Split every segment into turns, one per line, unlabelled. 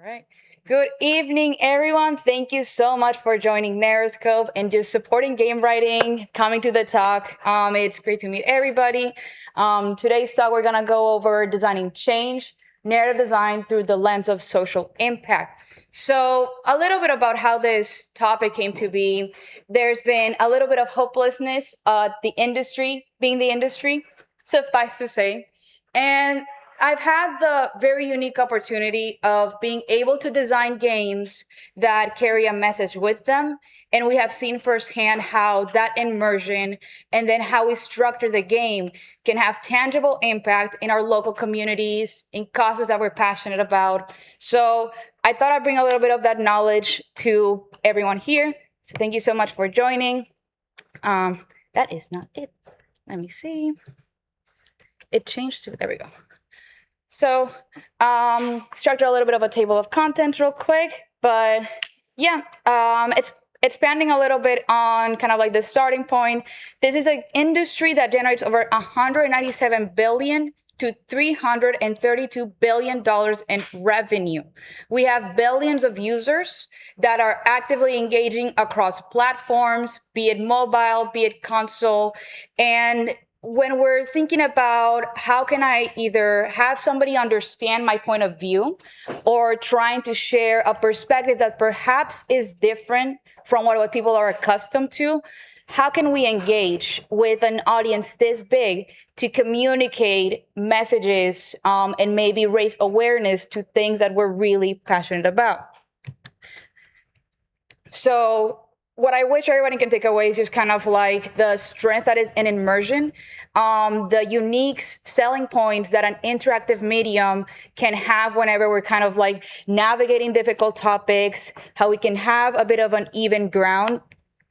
right. Good evening, everyone. Thank you so much for joining NarraScope and just supporting game writing, coming to the talk. It's great to meet everybody. Today's talk, we're going to go over designing change, narrative design through the lens of social impact. So a little bit about how this topic came to be. There's been a little bit of hopelessness, the industry being the industry, suffice to say. And I've had the very unique opportunity of being able to design games that carry a message with them. And we have seen firsthand how that immersion and then how we structure the game can have tangible impact in our local communities, in causes that we're passionate about. So I thought I'd bring a little bit of that knowledge to everyone here. So thank you so much for joining. That is not it. Let me see. It changed to, there we go. So structure a little bit of a table of contents real quick, but yeah, it's expanding a little bit on kind of like the starting point. This is an industry that generates over $197 billion to $332 billion in revenue. We have billions of users that are actively engaging across platforms, be it mobile, be it console, and when we're thinking about how can I either have somebody understand my point of view or trying to share a perspective that perhaps is different from what people are accustomed to, how can we engage with an audience this big to communicate messages and maybe raise awareness to things that we're really passionate about? So what I wish everybody can take away is just kind of like the strength that is in immersion, the unique selling points that an interactive medium can have whenever we're kind of like navigating difficult topics, how we can have a bit of an even ground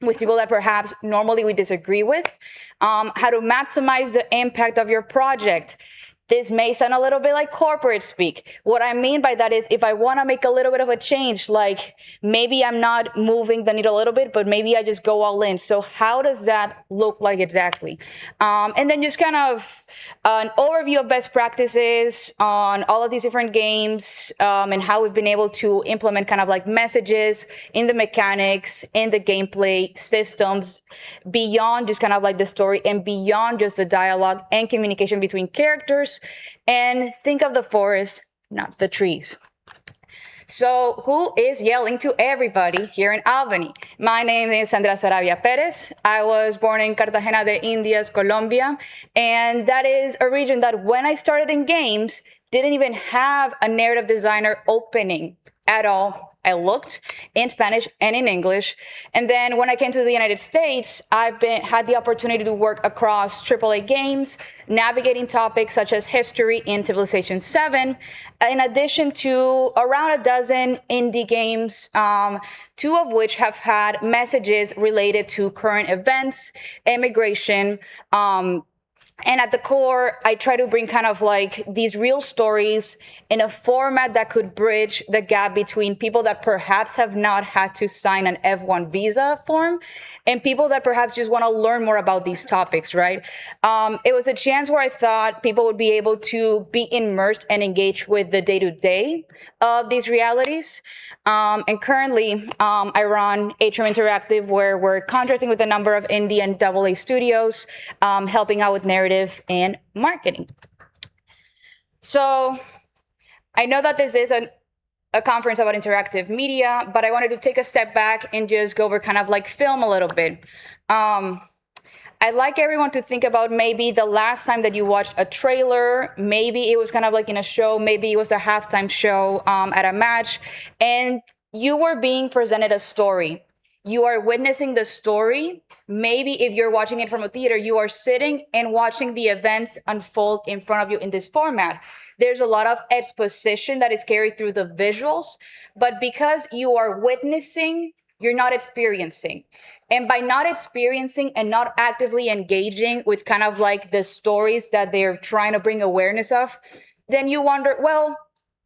with people that perhaps normally we disagree with, how to maximize the impact of your project. This may sound a little bit like corporate speak. What I mean by that is if I want to make a little bit of a change, like maybe I'm not moving the needle a little bit, but maybe I just go all in. So how does that look like exactly? And then just kind of an overview of best practices on all of these different games and how we've been able to implement kind of like messages in the mechanics, in the gameplay systems, beyond just kind of like the story and beyond just the dialogue and communication between characters. And think of the forest, not the trees. So who is yelling to everybody here in Albany? My name is Andrea Saravia Pérez. I was born in Cartagena de Indias, Colombia. And that is a region that when I started in games, didn't even have a narrative designer opening at all. I looked in Spanish and in English. And then when I came to the United States, I've had the opportunity to work across AAA games, navigating topics such as history in Civilization VII, in addition to around a dozen indie games, two of which have had messages related to current events, immigration, and at the core, I try to bring kind of like these real stories in a format that could bridge the gap between people that perhaps have not had to sign an F1 visa form and people that perhaps just want to learn more about these topics, right? It was a chance where I thought people would be able to be immersed and engage with the day-to-day of these realities. And currently, I run Atrium Interactive, where we're contracting with a number of indie and AA studios, helping out with narrative and marketing. So I know that this is a conference about interactive media, but I wanted to take a step back and just go over kind of like film a little bit. I'd like everyone to think about maybe the last time that you watched a trailer. Maybe it was kind of like in a show, maybe it was a halftime show at a match, and you were being presented a story. You are witnessing the story. Maybe if you're watching it from a theater, you are sitting and watching the events unfold in front of you in this format. There's a lot of exposition that is carried through the visuals, but because you are witnessing, you're not experiencing. And by not experiencing and not actively engaging with kind of like the stories that they're trying to bring awareness of, then you wonder, well,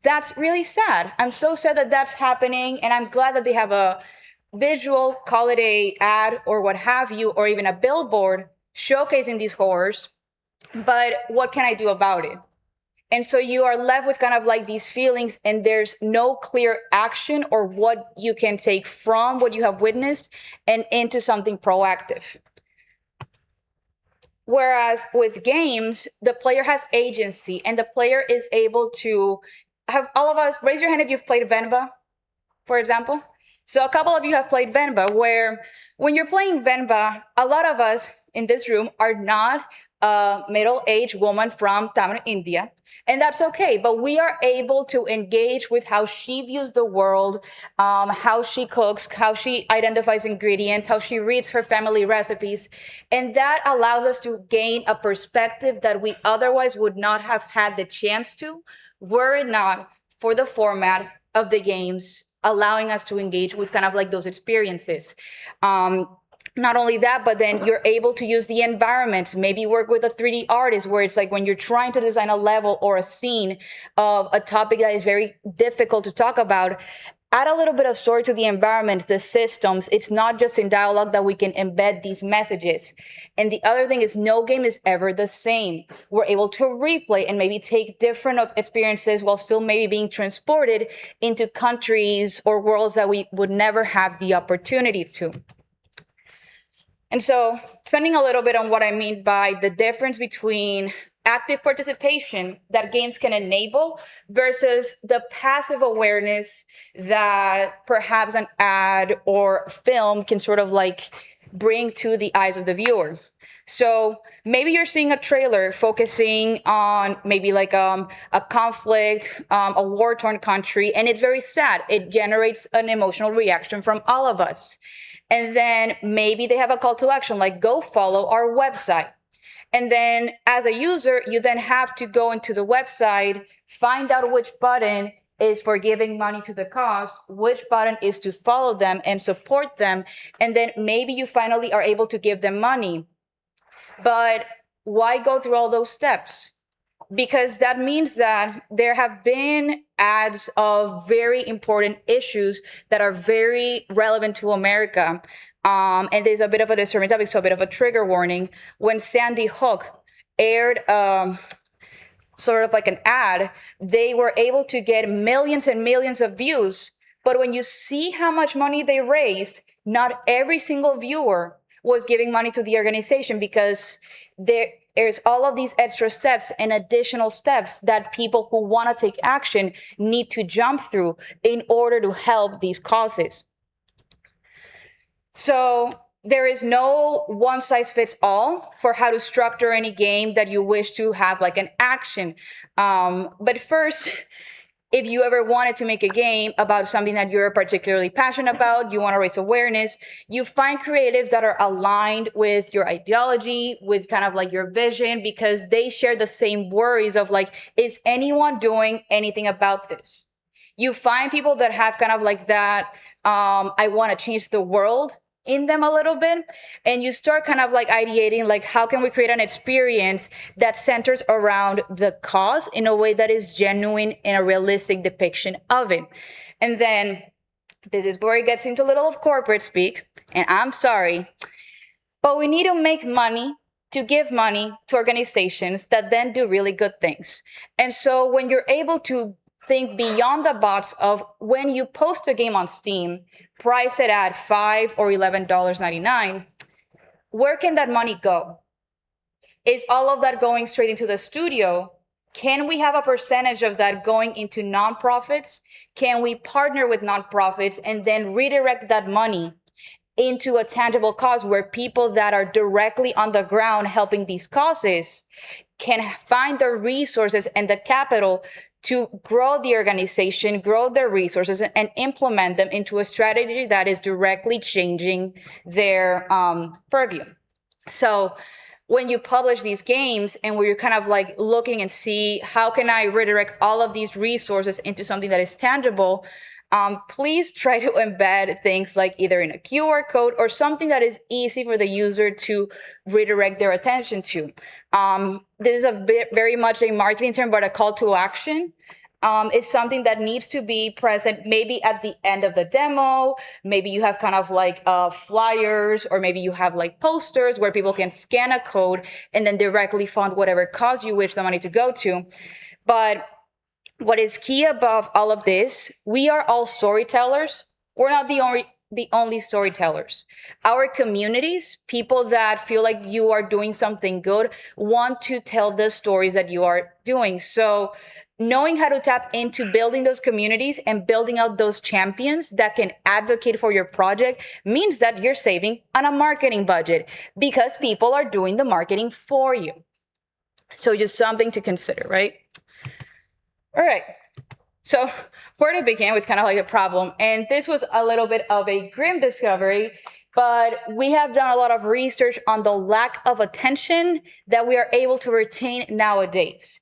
that's really sad. I'm so sad that that's happening, and I'm glad that they have a visual, call it a ad or what have you, or even a billboard showcasing these horrors. But what can I do about it? And so you are left with kind of like these feelings, and there's no clear action or what you can take from what you have witnessed and into something proactive. Whereas with games, the player has agency, and the player is able to have all of us raise your hand if you've played Venba, for example. So a couple of you have played Venba, where when you're playing Venba, a lot of us in this room are not a middle-aged woman from Tamil, India. And that's okay, but we are able to engage with how she views the world, how she cooks, how she identifies ingredients, how she reads her family recipes. And that allows us to gain a perspective that we otherwise would not have had the chance to, were it not for the format of the games, allowing us to engage with kind of like those experiences. Not only that, but then you're able to use the environment, maybe work with a 3D artist, where it's like when you're trying to design a level or a scene of a topic that is very difficult to talk about, add a little bit of story to the environment, the systems. It's not just in dialogue that we can embed these messages. And the other thing is, no game is ever the same. We're able to replay and maybe take different experiences while still maybe being transported into countries or worlds that we would never have the opportunity to. And so, spending a little bit on what I mean by the difference between active participation that games can enable versus the passive awareness that perhaps an ad or film can sort of like bring to the eyes of the viewer. So maybe you're seeing a trailer focusing on maybe like a conflict, a war-torn country, and it's very sad. It generates an emotional reaction from all of us. And then maybe they have a call to action, like go follow our website. And then as a user, you then have to go into the website, find out which button is for giving money to the cause, which button is to follow them and support them. And then maybe you finally are able to give them money. But why go through all those steps? Because that means that there have been ads of very important issues that are very relevant to America. And there's a bit of a disturbing topic, so a bit of a trigger warning. When Sandy Hook aired sort of like an ad, they were able to get millions and millions of views. But when you see how much money they raised, not every single viewer was giving money to the organization, because there's all of these extra steps and additional steps that people who want to take action need to jump through in order to help these causes. So there is no one size fits all for how to structure any game that you wish to have like an action. But first, if you ever wanted to make a game about something that you're particularly passionate about, you want to raise awareness, you find creatives that are aligned with your ideology, with kind of like your vision, because they share the same worries of like, is anyone doing anything about this? You find people that have kind of like that, I want to change the world in them a little bit, and you start kind of like ideating, like, how can we create an experience that centers around the cause in a way that is genuine and a realistic depiction of it. And then this is where it gets into a little of corporate speak, and I'm sorry, but we need to make money to give money to organizations that then do really good things. And so when you're able to think beyond the box of when you post a game on Steam, price it at $5 or $11.99, where can that money go? Is all of that going straight into the studio? Can we have a percentage of that going into nonprofits? Can we partner with nonprofits and then redirect that money into a tangible cause where people that are directly on the ground helping these causes can find the resources and the capital to grow the organization, grow their resources, and implement them into a strategy that is directly changing their purview. So when you publish these games and where you're kind of like looking and see, how can I redirect all of these resources into something that is tangible, please try to embed things like either in a QR code or something that is easy for the user to redirect their attention to. This is very much a marketing term, but a call to action is something that needs to be present maybe at the end of the demo. Maybe you have kind of like flyers, or maybe you have like posters where people can scan a code and then directly fund whatever cause you wish the money to go to. But what is key above all of this, we are all storytellers. We're not the only storytellers. Our communities, people that feel like you are doing something good, want to tell the stories that you are doing. So knowing how to tap into building those communities and building out those champions that can advocate for your project means that you're saving on a marketing budget because people are doing the marketing for you. So just something to consider, right? All right. So where to begin with kind of like a problem. And this was a little bit of a grim discovery, but we have done a lot of research on the lack of attention that we are able to retain nowadays.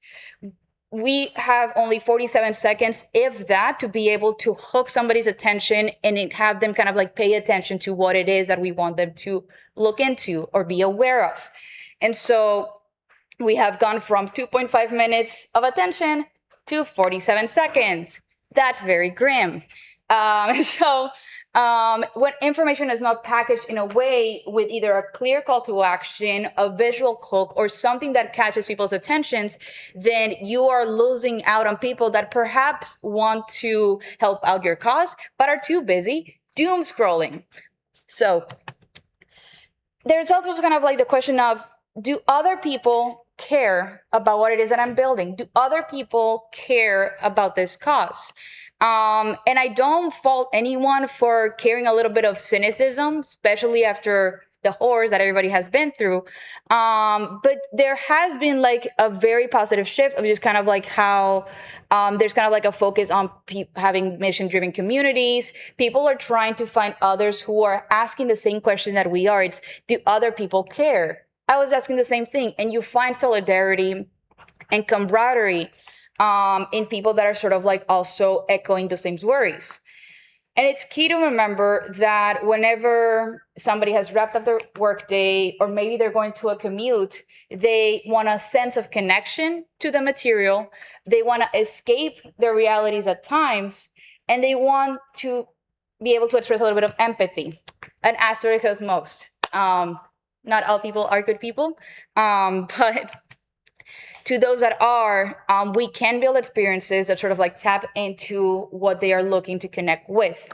We have only 47 seconds, if that, to be able to hook somebody's attention and have them kind of like pay attention to what it is that we want them to look into or be aware of. And so we have gone from 2.5 minutes of attention to 47 seconds. That's very grim. When information is not packaged in a way with either a clear call to action, a visual hook, or something that catches people's attentions, then you are losing out on people that perhaps want to help out your cause, but are too busy doom scrolling. So there's also kind of like the question of, do other people care about what it is that I'm building? Do other people care about this cause? And I don't fault anyone for caring a little bit of cynicism, especially after the horrors that everybody has been through. But there has been like a very positive shift of just kind of like how there's kind of like a focus on having mission-driven communities. People are trying to find others who are asking the same question that we are. It's, do other people care? I was asking the same thing, and you find solidarity and camaraderie in people that are sort of like also echoing the same worries. And it's key to remember that whenever somebody has wrapped up their workday, or maybe they're going to a commute, they want a sense of connection to the material. They want to escape their realities at times, and they want to be able to express a little bit of empathy. An asterisk as most. Not all people are good people, but to those that are, we can build experiences that sort of like tap into what they are looking to connect with.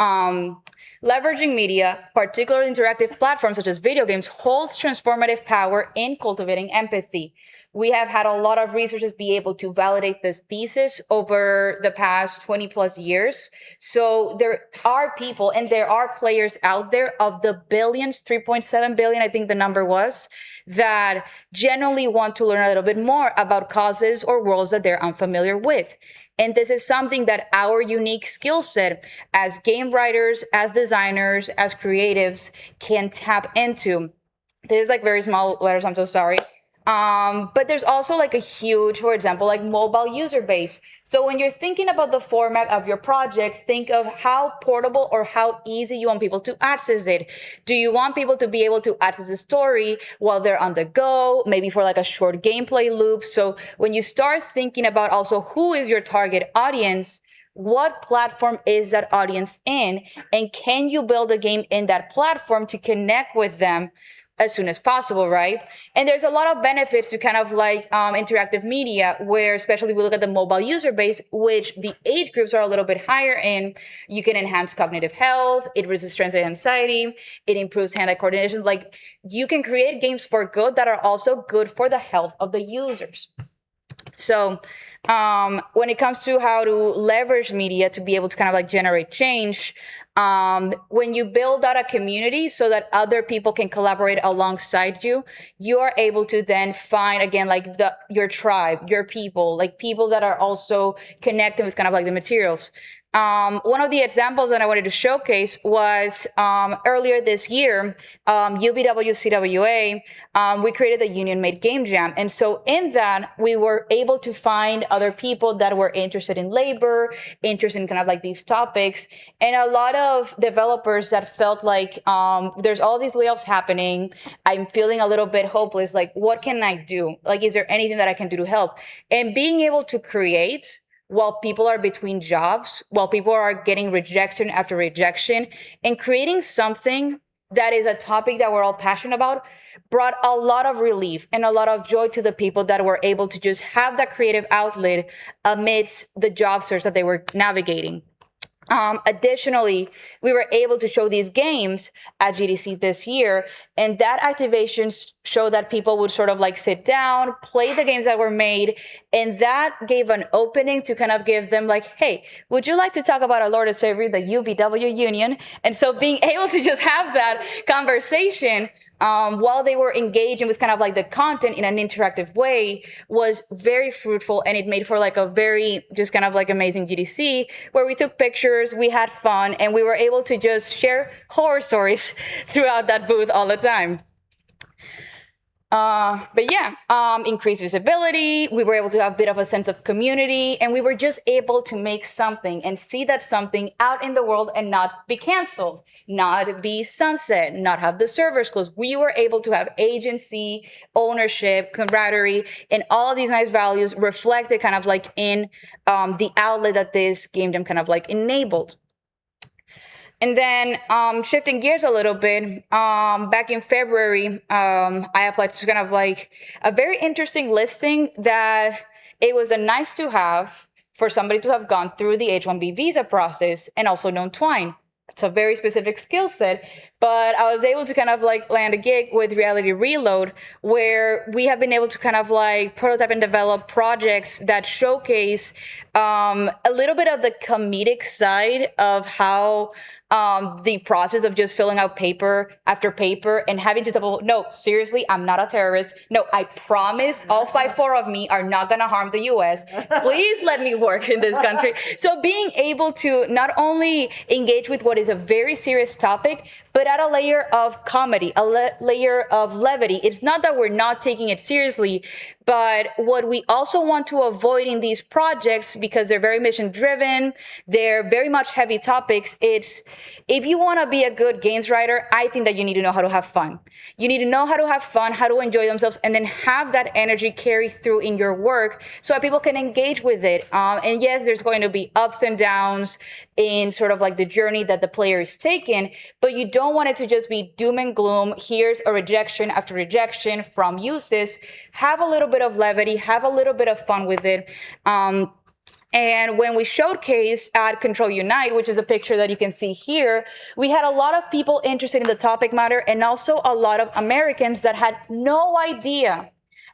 Leveraging media, particularly interactive platforms such as video games, holds transformative power in cultivating empathy. We have had a lot of researchers be able to validate this thesis over the past 20 plus years. So there are people and there are players out there of the billions, 3.7 billion, I think the number was, that genuinely want to learn a little bit more about causes or worlds that they're unfamiliar with. And this is something that our unique skill set as game writers, as designers, as creatives can tap into. This is like very small letters, I'm so sorry. But there's also like a huge, for example, like mobile user base. So when you're thinking about the format of your project, think of how portable or how easy you want people to access it. Do you want people to be able to access the story while they're on the go, maybe for like a short gameplay loop? So when you start thinking about also who is your target audience, what platform is that audience in, and can you build a game in that platform to connect with them as soon as possible, right? And there's a lot of benefits to kind of like interactive media, where especially if we look at the mobile user base, which the age groups are a little bit higher in, you can enhance cognitive health, it reduces stress and anxiety, it improves hand-eye coordination. Like, you can create games for good that are also good for the health of the users. So when it comes to how to leverage media to be able to kind of like generate change, when you build out a community so that other people can collaborate alongside you, you are able to then find, again, like your tribe, your people, like people that are also connecting with kind of like the materials. One of the examples that I wanted to showcase was earlier this year, UBW-CWA, we created the Union-Made Game Jam. And so in that, we were able to find other people that were interested in labor, interested in kind of like these topics, and a lot of developers that felt like there's all these layoffs happening. I'm feeling a little bit hopeless. Like, what can I do? Like, is there anything that I can do to help? And being able to create while people are between jobs, while people are getting rejection after rejection, and creating something that is a topic that we're all passionate about, brought a lot of relief and a lot of joy to the people that were able to just have that creative outlet amidst the job search that they were navigating. Additionally, we were able to show these games at GDC this year, and that activation showed that people would sort of like sit down, play the games that were made, and that gave an opening to kind of give them like, hey, would you like to talk about our Lord and Savior, the UVW Union? And so being able to just have that conversation while they were engaging with kind of like the content in an interactive way was very fruitful, and it made for like a very just kind of like amazing GDC where we took pictures, we had fun, and we were able to just share horror stories throughout that booth all the time. But yeah, increased visibility. We were able to have a bit of a sense of community, and we were just able to make something and see that something out in the world and not be canceled, not be sunset, not have the servers closed. We were able to have agency, ownership, camaraderie, and all of these nice values reflected kind of like in the outlet that this game jam kind of like enabled. And then shifting gears a little bit, back in February, I applied to kind of like a very interesting listing that it was a nice to have for somebody to have gone through the H-1B visa process and also known Twine. It's a very specific skill set, but I was able to kind of like land a gig with Reality Reload, where we have been able to kind of like prototype and develop projects that showcase a little bit of the comedic side of how the process of just filling out paper after paper and having to tell, no, seriously, I'm not a terrorist. No, I promise all 5-4 of me are not going to harm the US. Please let me work in this country. So being able to not only engage with what is a very serious topic, but add a layer of comedy, a layer of levity. It's not that we're not taking it seriously, but what we also want to avoid in these projects, because they're very mission driven, they're very much heavy topics, it's if you want to be a good games writer, I think that you need to know how to have fun. You need to know how to have fun, how to enjoy themselves, and then have that energy carry through in your work so that people can engage with it. And yes, there's going to be ups and downs in sort of like the journey that the player is taking, but you don't want it to just be doom and gloom. Here's a rejection after rejection from uses. Have a little bit of levity, have a little bit of fun with it. And when we showcase at Control Unite, which is a picture that you can see here, we had a lot of people interested in the topic matter and also a lot of Americans that had no idea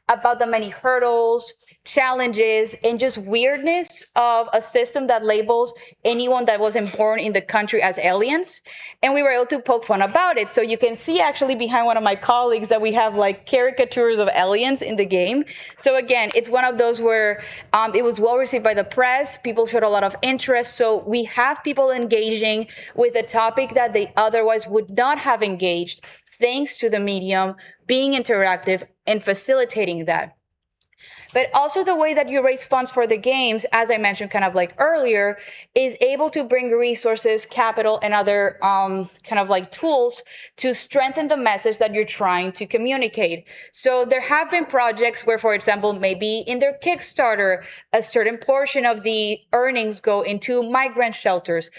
about the many hurdles, challenges, and just weirdness of a system that labels anyone that wasn't born in the country as aliens. And we were able to poke fun about it. So you can see actually behind one of my colleagues that we have like caricatures of aliens in the game. So again, it's one of those where it was well received by the press. People showed a lot of interest. So we have people engaging with a topic that they otherwise would not have engaged, thanks to the medium being interactive and facilitating that. But also the way that you raise funds for the games, as I mentioned kind of like earlier, is able to bring resources, capital, and other kind of like tools to strengthen the message that you're trying to communicate. So there have been projects where, for example, maybe in their Kickstarter, a certain portion of the earnings go into migrant shelters.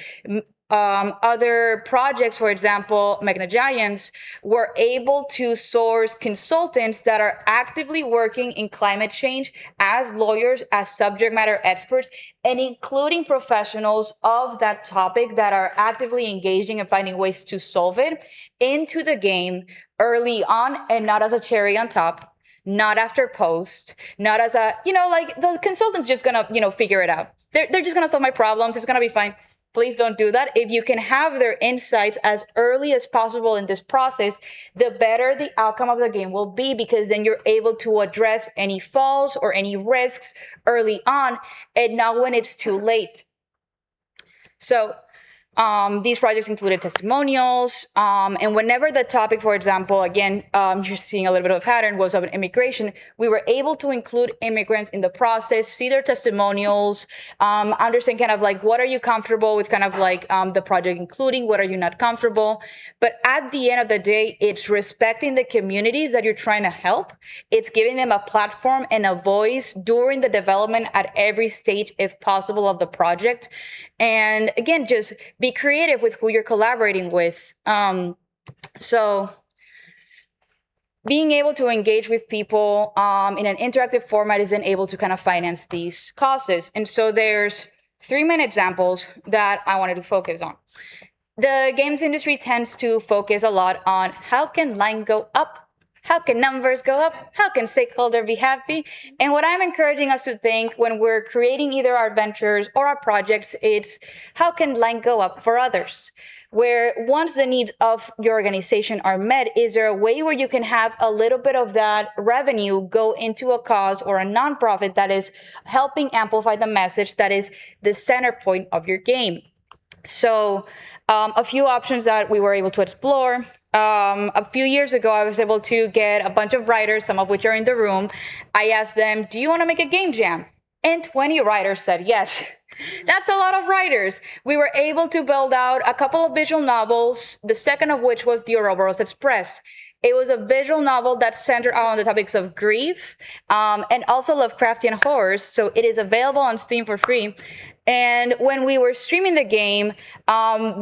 Other projects, for example, Magna Giants, were able to source consultants that are actively working in climate change as lawyers, as subject matter experts, and including professionals of that topic that are actively engaging and finding ways to solve it into the game early on, and not as a cherry on top, not after post, not as a, like the consultant's just gonna, figure it out. They're just gonna solve my problems. It's gonna be fine. Please don't do that. If you can have their insights as early as possible in this process, the better the outcome of the game will be, because then you're able to address any faults or any risks early on and not when it's too late. So these projects included testimonials, and whenever the topic, for example, again, you're seeing a little bit of a pattern, was of immigration, we were able to include immigrants in the process, see their testimonials, understand kind of like what are you comfortable with kind of like the project including, what are you not comfortable. But at the end of the day, it's respecting the communities that you're trying to help. It's giving them a platform and a voice during the development at every stage, if possible, of the project. And again, just be creative with who you're collaborating with. So being able to engage with people in an interactive format is then able to kind of finance these causes. And so there's three main examples that I wanted to focus on. The games industry tends to focus a lot on how can line go up? How can numbers go up? How can stakeholder be happy? And what I'm encouraging us to think when we're creating either our ventures or our projects, it's how can line go up for others? Where once the needs of your organization are met, is there a way where you can have a little bit of that revenue go into a cause or a nonprofit that is helping amplify the message that is the center point of your game? So a few options that we were able to explore. A few years ago, I was able to get a bunch of writers, some of which are in the room. I asked them, do you want to make a game jam? And 20 writers said yes. That's a lot of writers. We were able to build out a couple of visual novels, the second of which was the Ouroboros Express. It was a visual novel that centered on the topics of grief and also Lovecraftian horrors. So it is available on Steam for free. And when we were streaming the game,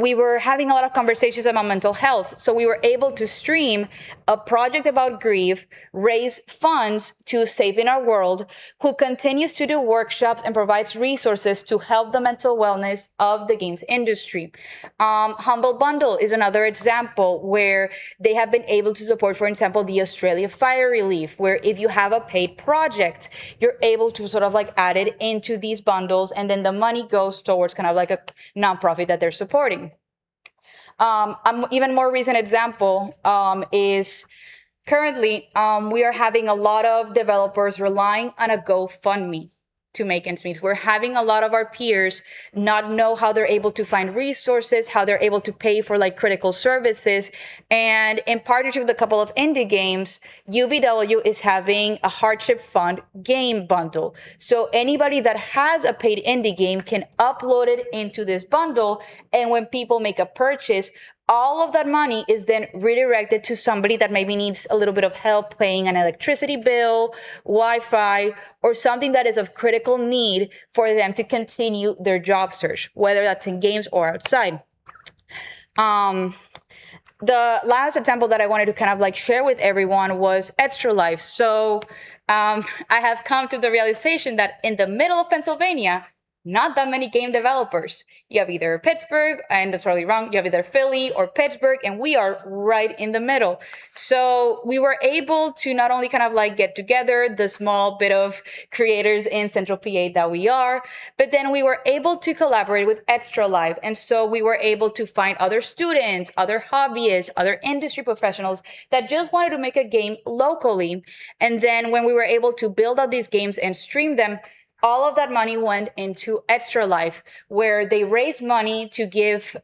we were having a lot of conversations about mental health. So we were able to stream a project about grief, raise funds to Saving Our World, who continues to do workshops and provides resources to help the mental wellness of the games industry. Humble Bundle is another example where they have been able to support, for example, the Australia Fire Relief, where if you have a paid project, you're able to sort of like add it into these bundles, and then the money goes towards kind of like a nonprofit that they're supporting. An even more recent example is currently we are having a lot of developers relying on a GoFundMe to make ends meet. We're having a lot of our peers not know how they're able to find resources, how they're able to pay for like critical services. And in partnership with a couple of indie games, UVW is having a hardship fund game bundle. So anybody that has a paid indie game can upload it into this bundle. And when people make a purchase, all of that money is then redirected to somebody that maybe needs a little bit of help paying an electricity bill, Wi-Fi, or something that is of critical need for them to continue their job search, whether that's in games or outside. The last example that I wanted to kind of like share with everyone was Extra Life. So I have come to the realization that in the middle of Pennsylvania, not that many game developers. You have either Pittsburgh, and that's probably wrong. You have either Philly or Pittsburgh, and we are right in the middle. So we were able to not only kind of like get together the small bit of creators in Central PA that we are, but then we were able to collaborate with Extra Life. And so we were able to find other students, other hobbyists, other industry professionals that just wanted to make a game locally. And then when we were able to build out these games and stream them, all of that money went into Extra Life, where they raise money to give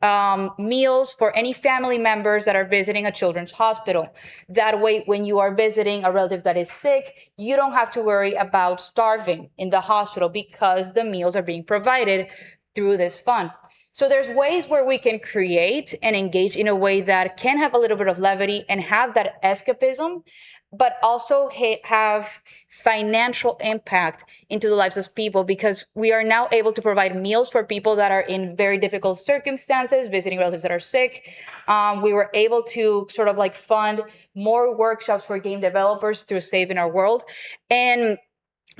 meals for any family members that are visiting a children's hospital. That way, when you are visiting a relative that is sick, you don't have to worry about starving in the hospital because the meals are being provided through this fund. So there's ways where we can create and engage in a way that can have a little bit of levity and have that escapism, but also have financial impact into the lives of people, because we are now able to provide meals for people that are in very difficult circumstances, visiting relatives that are sick. We were able to sort of like fund more workshops for game developers through Saving Our World. And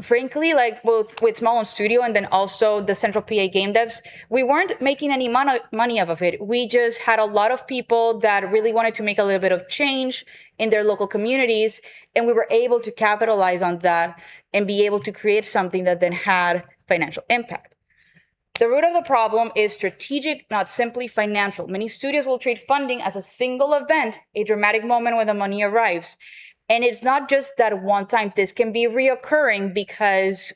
frankly, like both with Small On Studio and then also the Central PA game devs, we weren't making any money off of it. We just had a lot of people that really wanted to make a little bit of change in their local communities, and we were able to capitalize on that and be able to create something that then had financial impact. The root of the problem is strategic, not simply financial. Many studios will treat funding as a single event, a dramatic moment when the money arrives. And it's not just that one time. This can be reoccurring because,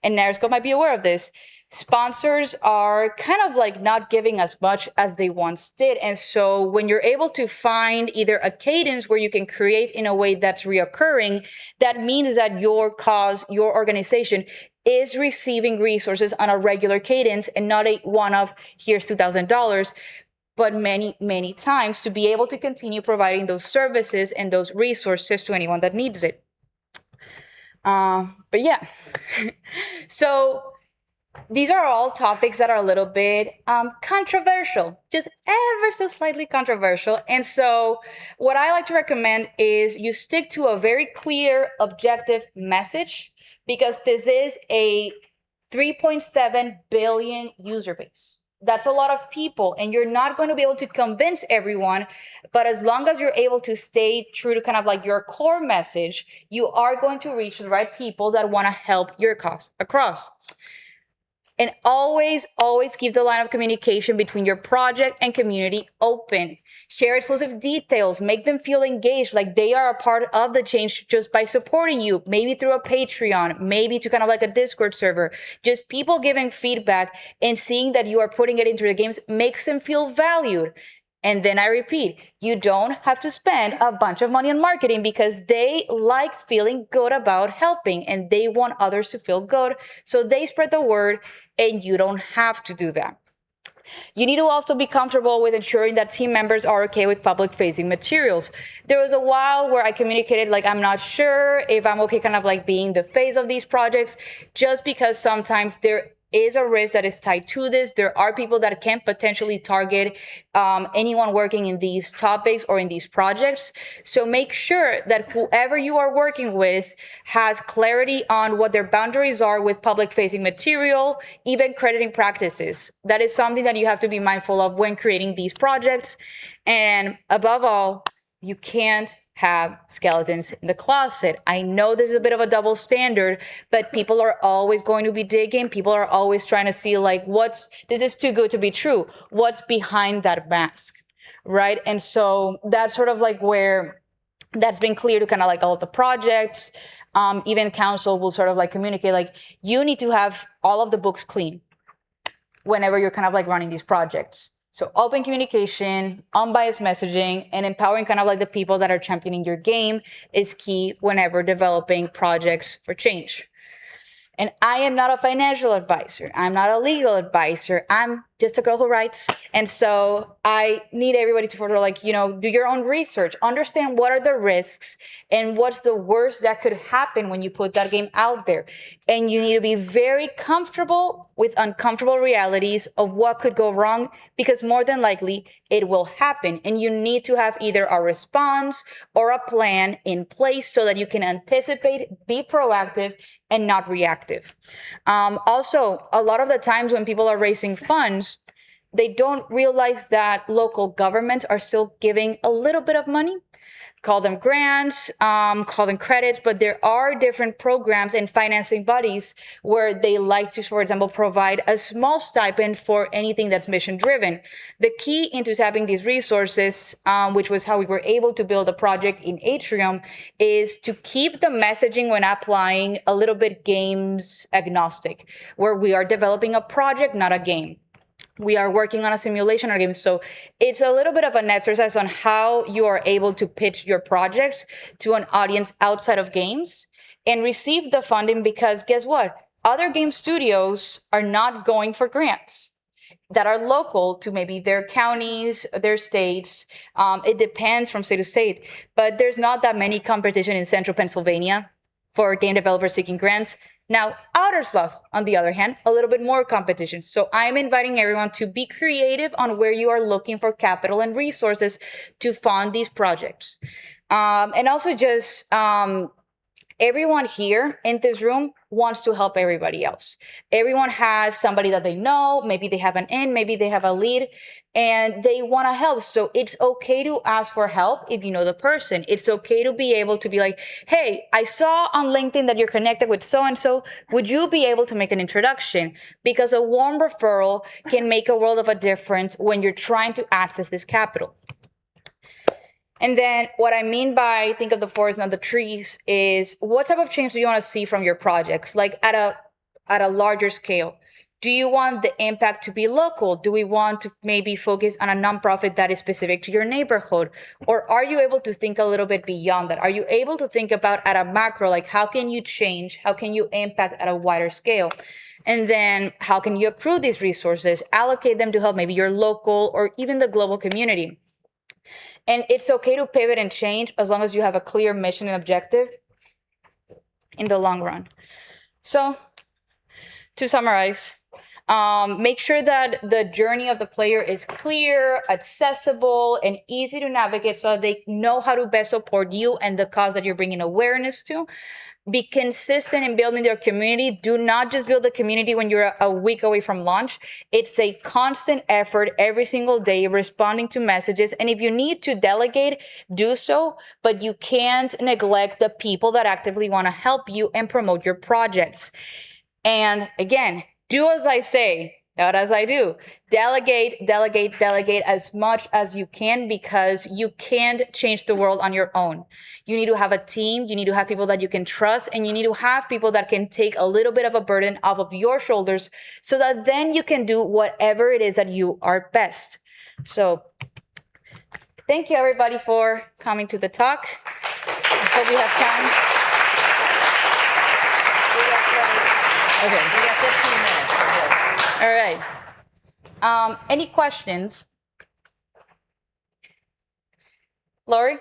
and NarraScope might be aware of this, sponsors are kind of like not giving as much as they once did. And so when you're able to find either a cadence where you can create in a way that's reoccurring, that means that your cause, your organization is receiving resources on a regular cadence and not a one-off, here's $2,000. But many, many times to be able to continue providing those services and those resources to anyone that needs it. But yeah, so these are all topics that are a little bit controversial, just ever so slightly controversial. And so what I like to recommend is you stick to a very clear, objective message, because this is a 3.7 billion user base. That's a lot of people, and you're not going to be able to convince everyone. But as long as you're able to stay true to kind of like your core message, you are going to reach the right people that want to help your cause across. And always, always keep the line of communication between your project and community open. Share exclusive details, make them feel engaged, like they are a part of the change just by supporting you, maybe through a Patreon, maybe to kind of like a Discord server. Just people giving feedback and seeing that you are putting it into the games makes them feel valued. And then I repeat, you don't have to spend a bunch of money on marketing, because they like feeling good about helping and they want others to feel good. So they spread the word, and you don't have to do that. You need to also be comfortable with ensuring that team members are okay with public facing materials. There was a while where I communicated like, I'm not sure if I'm okay kind of like being the face of these projects, just because sometimes there is a risk that is tied to this. There are people that can potentially target anyone working in these topics or in these projects. So make sure that whoever you are working with has clarity on what their boundaries are with public facing material, even crediting practices. That is something that you have to be mindful of when creating these projects. And above all, you can't have skeletons in the closet. I know this is a bit of a double standard, but people are always going to be digging. People are always trying to see like, this is too good to be true. What's behind that mask, right? And so that's sort of like where that's been clear to kind of like all of the projects. Even council will sort of like communicate, like, you need to have all of the books clean whenever you're kind of like running these projects. So open communication, unbiased messaging, and empowering kind of like the people that are championing your game is key whenever developing projects for change. And I am not a financial advisor. I'm not a legal advisor. I'm just a girl who writes. And so I need everybody to sort of like, do your own research, understand what are the risks and what's the worst that could happen when you put that game out there. And you need to be very comfortable with uncomfortable realities of what could go wrong, because more than likely it will happen. And you need to have either a response or a plan in place so that you can anticipate, be proactive, and not reactive. Also, a lot of the times when people are raising funds, they don't realize that local governments are still giving a little bit of money. Call them grants, call them credits, but there are different programs and financing bodies where they like to, for example, provide a small stipend for anything that's mission driven. The key into tapping these resources, which was how we were able to build a project in Atrium, is to keep the messaging when applying a little bit games agnostic, where we are developing a project, not a game. We are working on a simulation or game. So it's a little bit of an exercise on how you are able to pitch your project to an audience outside of games and receive the funding, because guess what? Other game studios are not going for grants that are local to maybe their counties, their states. It depends from state to state, but there's not that many competition in central Pennsylvania for game developers seeking grants. Now, Outer Sloth, on the other hand, a little bit more competition. So I'm inviting everyone to be creative on where you are looking for capital and resources to fund these projects. And also just everyone here in this room wants to help everybody else. Everyone has somebody that they know, maybe they have an in, maybe they have a lead, and they want to help. So it's okay to ask for help if you know the person. It's okay to be able to be like, hey, I saw on LinkedIn that you're connected with so-and-so. Would you be able to make an introduction? Because a warm referral can make a world of a difference when you're trying to access this capital. And then what I mean by think of the forest, not the trees, is what type of change do you want to see from your projects? Like at a larger scale. Do you want the impact to be local? Do we want to maybe focus on a nonprofit that is specific to your neighborhood? Or are you able to think a little bit beyond that? Are you able to think about at a macro, like how can you change? How can you impact at a wider scale? And then how can you accrue these resources, allocate them to help maybe your local or even the global community? And it's okay to pivot and change as long as you have a clear mission and objective in the long run. So to summarize, Make sure that the journey of the player is clear, accessible, and easy to navigate so that they know how to best support you and the cause that you're bringing awareness to. Be consistent in building their community. Do not just build a community when you're a week away from launch. It's a constant effort every single day, responding to messages. And if you need to delegate, do so, but you can't neglect the people that actively want to help you and promote your projects. And again, do as I say, not as I do. Delegate, delegate, delegate as much as you can, because you can't change the world on your own. You need to have a team. You need to have people that you can trust, and you need to have people that can take a little bit of a burden off of your shoulders so that then you can do whatever it is that you are best. So thank you, everybody, for coming to the talk. I hope we have time. Okay.
We got 15 minutes.
All right. Any questions? Lori?
Are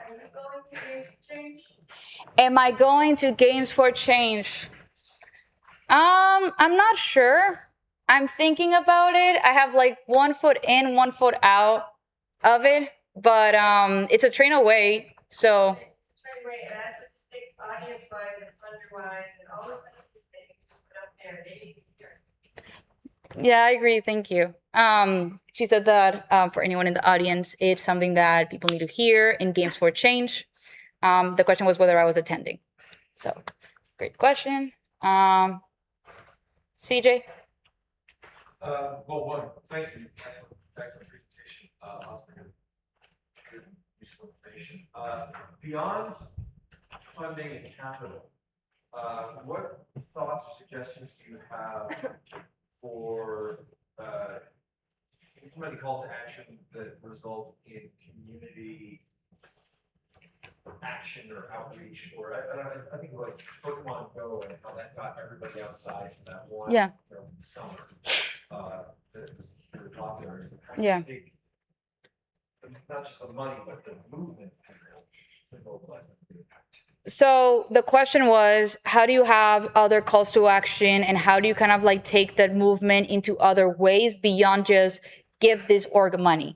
you going to Games for Change?
Am I going to Games for Change? I'm not sure. I'm thinking about it. I have like 1 foot in, 1 foot out of it, but it's a train away. So
It's a train away, and as with this big audience-wise and funder-wise and all those kinds of things that you just put up there, they need to hear.
yeah, I agree. Thank you. She said that for anyone in the audience, it's something that people need to hear in Games for Change. The question was whether I was attending. So, great question. CJ?
Well, thank you. Excellent presentation. Lots of good, useful information. Beyond funding and capital, what thoughts or suggestions do you have for implementing calls to action that result in community action or outreach? Or I think like Pokemon Go and how that got everybody outside for that one summer that was very popular.
Yeah.
Take not just the money, but the movement to mobilize the impact.
So the question was, how do you have other calls to action, and how do you kind of like take that movement into other ways beyond just give this org money?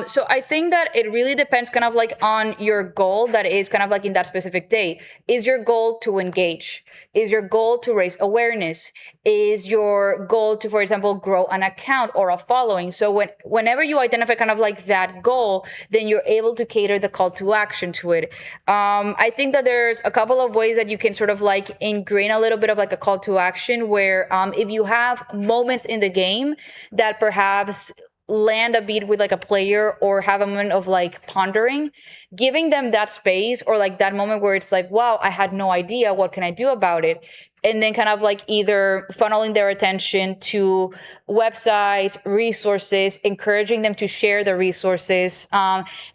So I think that it really depends kind of like on your goal that is kind of like in that specific day. Is your goal to engage? Is your goal to raise awareness? Is your goal to, for example, grow an account or a following? So whenever you identify kind of like that goal, then you're able to cater the call to action to it. I think that there's a couple of ways that you can sort of like ingrain a little bit of like a call to action where if you have moments in the game that perhaps land a beat with like a player or have a moment of like pondering, giving them that space or like that moment where it's like, wow, I had no idea, what can I do about it? And then kind of like either funneling their attention to websites, resources, encouraging them to share the resources,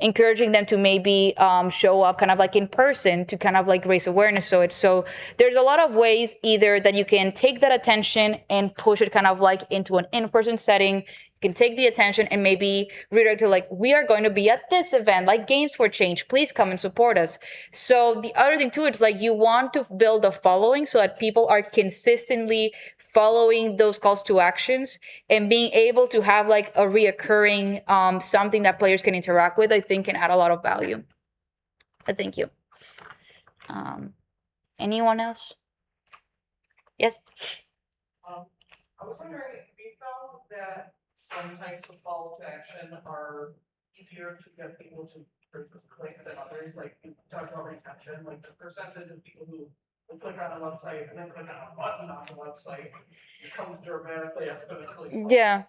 encouraging them to maybe show up kind of like in person to kind of like raise awareness. So there's a lot of ways either that you can take that attention and push it kind of like into an in-person setting. You can take the attention and maybe redirect to like, we are going to be at this event, like Games for Change. Please come and support us. So the other thing too, it's like you want to build a following so that people are consistently following those calls to actions and being able to have like a reoccurring something that players can interact with, I think can add a lot of value. But thank you. Anyone else? Yes?
I was wondering, we found that some types of calls to action are easier to get people to, for instance, click than others. Like you talked about retention, like the percentage of people who will click on a website and then click on a button on the website becomes dramatically exponentially smaller.
Yeah.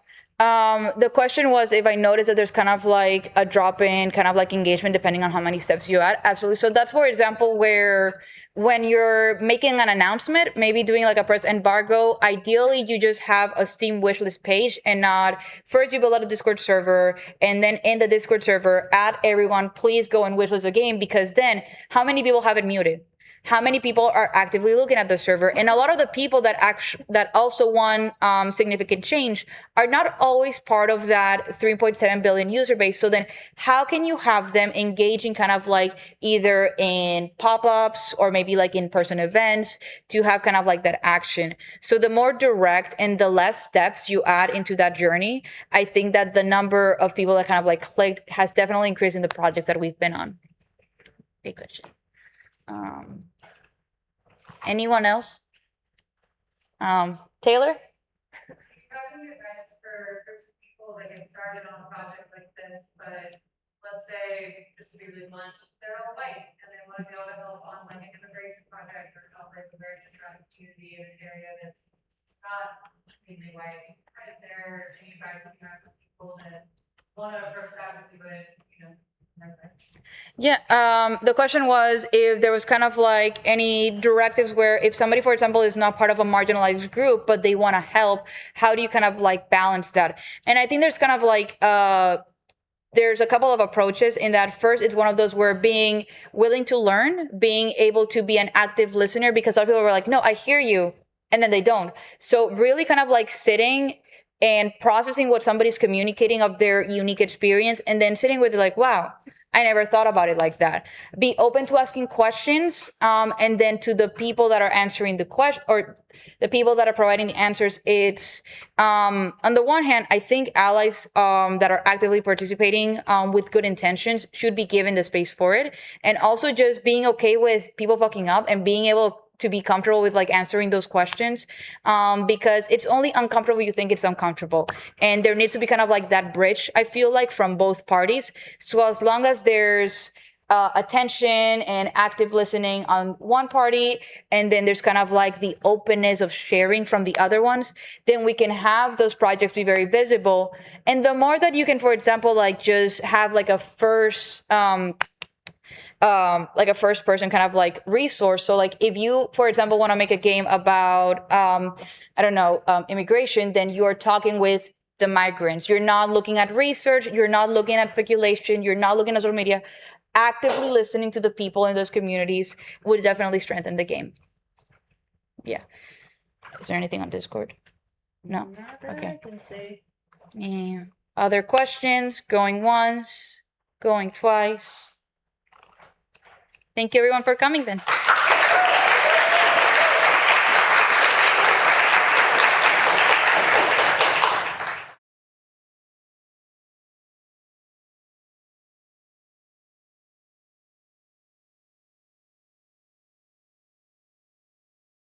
The question was if I noticed that there's kind of like a drop in kind of like engagement depending on how many steps you add. Absolutely. So that's, for example, where when you're making an announcement, maybe doing like a press embargo, ideally you just have a Steam wishlist page and not first you build out a Discord server and then in the Discord server add everyone, please go and wishlist a game, because then how many people have it muted? how many people are actively looking at the server. And a lot of the people that also want significant change are not always part of that 3.7 billion user base. So then how can you have them engaging kind of like either in pop-ups or maybe like in-person events to have kind of like that action? So the more direct and the less steps you add into that journey, I think that the number of people that kind of like clicked has definitely increased in the projects that we've been on. Big question. Anyone else? Taylor?
Having events for groups of people that get started on a project like this, but let's say, just to be really blunt, they're all white and they want to be able to help on like an immigration project or help raise awareness around a community in an area that's not completely white. Is there, you guys have people that want to approach that with you, but you know.
Yeah, the question was if there was kind of like any directives where if somebody, for example, is not part of a marginalized group, but they want to help, how do you kind of like balance that? And I think there's kind of like, there's a couple of approaches in that. First, it's one of those where being willing to learn, being able to be an active listener, because some people were like, no, I hear you, and then they don't. So really kind of like sitting and processing what somebody's communicating of their unique experience, and then sitting with it like, wow, I never thought about it like that. Be open to asking questions, and then to the people that are answering the question or the people that are providing the answers, it's on the one hand, I think allies that are actively participating with good intentions should be given the space for it, and also just being okay with people fucking up and being able to be comfortable with like answering those questions, because it's only uncomfortable you think it's uncomfortable, and there needs to be kind of like that bridge, I feel like, from both parties. So as long as there's attention and active listening on one party, and then there's kind of like the openness of sharing from the other ones, then we can have those projects be very visible. And the more that you can, for example, like just have like a first person kind of like resource. So like if you, for example, want to make a game about, immigration, then you're talking with the migrants. You're not looking at research. You're not looking at speculation. You're not looking at social media. Actively listening to the people in those communities would definitely strengthen the game. Yeah. Is there anything on Discord? No. Okay. Yeah. Other questions? Going once, going twice. Thank you everyone for coming then.